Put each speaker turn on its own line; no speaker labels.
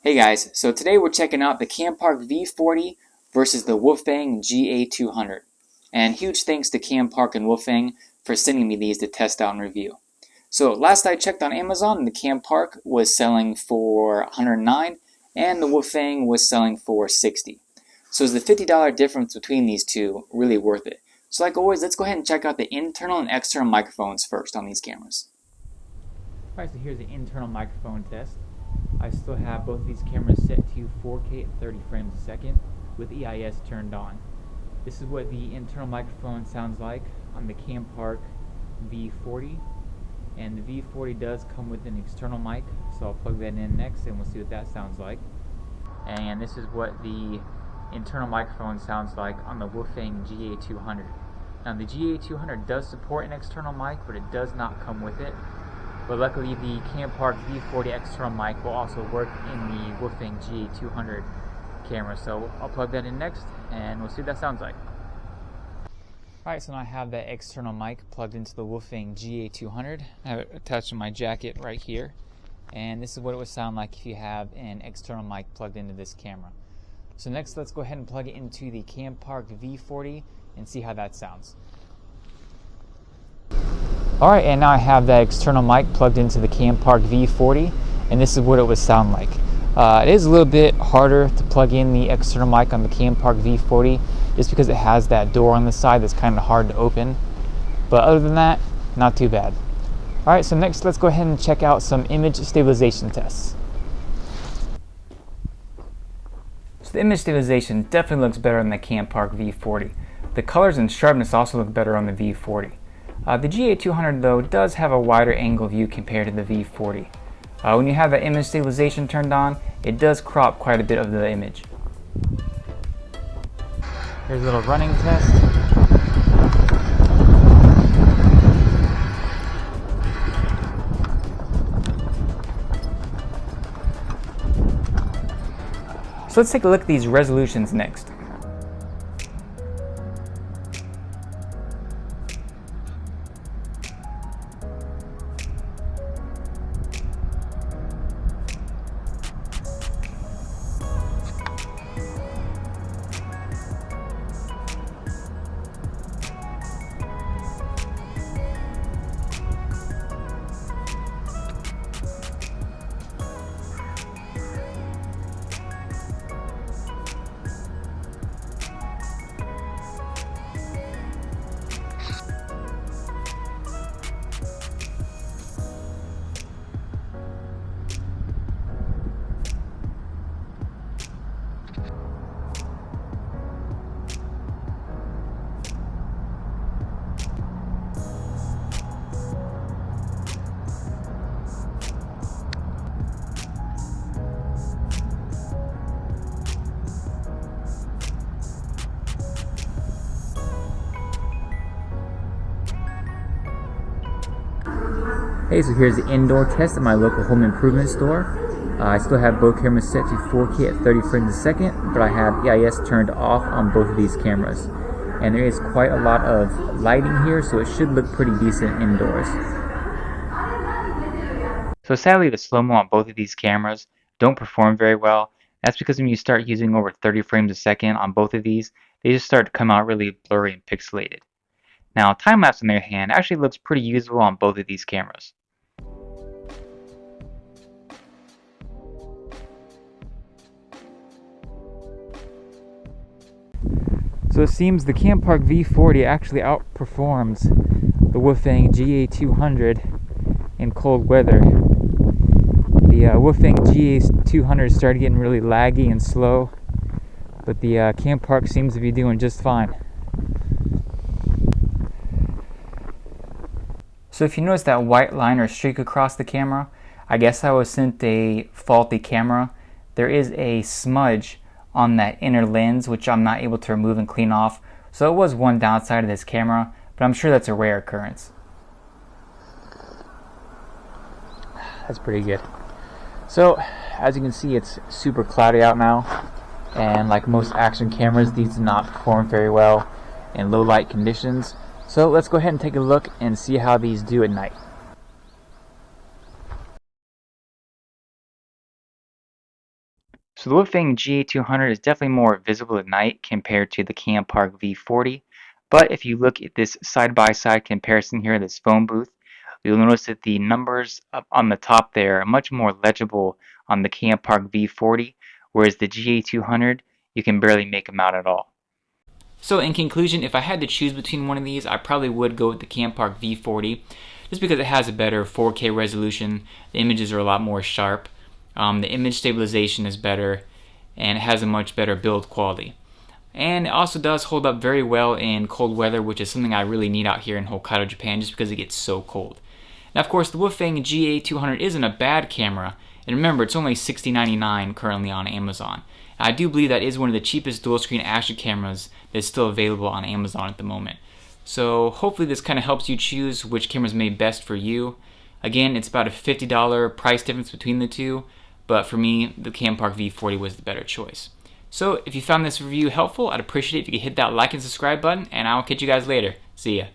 Hey guys, so today we're checking out the Campark V40 versus the Wolfang GA200. And huge thanks to Campark and Wolfang for sending me these to test out and review. So last I checked on Amazon, the Campark was selling for $109 and the Wolfang was selling for $60. So is the $50 difference between these two really worth it? So like always, let's go ahead and check out the internal and external microphones first on these cameras.
Alright, so here's the internal microphone test. I still have both of these cameras set to 4K at 30 frames a second with EIS turned on. This is what the internal microphone sounds like on the Campark V40, and the V40 does come with an external mic, so I'll plug that in next and we'll see what that sounds like. And this is what the internal microphone sounds like on the Wolfang GA200. Now the GA200 does support an external mic, but it does not come with it. But luckily the Campark V40 external mic will also work in the Wolfang GA200 camera. So I'll plug that in next and we'll see what that sounds like. Alright, so now I have that external mic plugged into the Wolfang GA200. I have it attached to my jacket right here. And this is what it would sound like if you have an external mic plugged into this camera. So next let's go ahead and plug it into the Campark V40 and see how that sounds. Alright, and now I have that external mic plugged into the Campark V40, and this is what it would sound like. It is a little bit harder to plug in the external mic on the Campark V40 just because it has that door on the side that's kind of hard to open. But other than that, not too bad. Alright, so next let's go ahead and check out some image stabilization tests. So the image stabilization definitely looks better on the Campark V40. The colors and sharpness also look better on the V40. The GA200 though does have a wider angle view compared to the V40. When you have the image stabilization turned on, it does crop quite a bit of the image. Here's a little running test. So let's take a look at these resolutions next. Hey, so here's the indoor test at my local home improvement store. I still have both cameras set to 4K at 30 frames a second, but I have EIS turned off on both of these cameras. And there is quite a lot of lighting here, so it should look pretty decent indoors. So sadly, the slow-mo on both of these cameras don't perform very well. That's because when you start using over 30 frames a second on both of these, they just start to come out really blurry and pixelated. Now, Timelapse on the other hand actually looks pretty usable on both of these cameras. So it seems the Campark V40 actually outperforms the Wolfang GA200 in cold weather. The Wolfang GA200 started getting really laggy and slow, but the Campark seems to be doing just fine. So if you notice that white line or streak across the camera, I guess I was sent a faulty camera. There is a smudge on that inner lens which I'm not able to remove and clean off, so it was one downside of this camera, but I'm sure that's a rare occurrence. That's pretty good. So as you can see, it's super cloudy out now, and like most action cameras, these do not perform very well in low light conditions. So let's go ahead and take a look and see how these do at night. So the Wolfang GA200 is definitely more visible at night compared to the Campark V40, but if you look at this side-by-side comparison here, this phone booth, you'll notice that the numbers up on the top there are much more legible on the Campark V40, whereas the GA200, you can barely make them out at all. So in conclusion, if I had to choose between one of these, I probably would go with the Campark V40, just because it has a better 4K resolution, the images are a lot more sharp, the image stabilization is better, and it has a much better build quality. And it also does hold up very well in cold weather, which is something I really need out here in Hokkaido, Japan, just because it gets so cold. Now, of course, the Wolfang GA200 isn't a bad camera, and remember, it's only $60.99 currently on Amazon. I do believe that is one of the cheapest dual-screen action cameras that's still available on Amazon at the moment. So hopefully this kind of helps you choose which camera is made best for you. Again, it's about a $50 price difference between the two, but for me, the Campark V40 was the better choice. So if you found this review helpful, I'd appreciate it if you could hit that like and subscribe button, and I'll catch you guys later. See ya.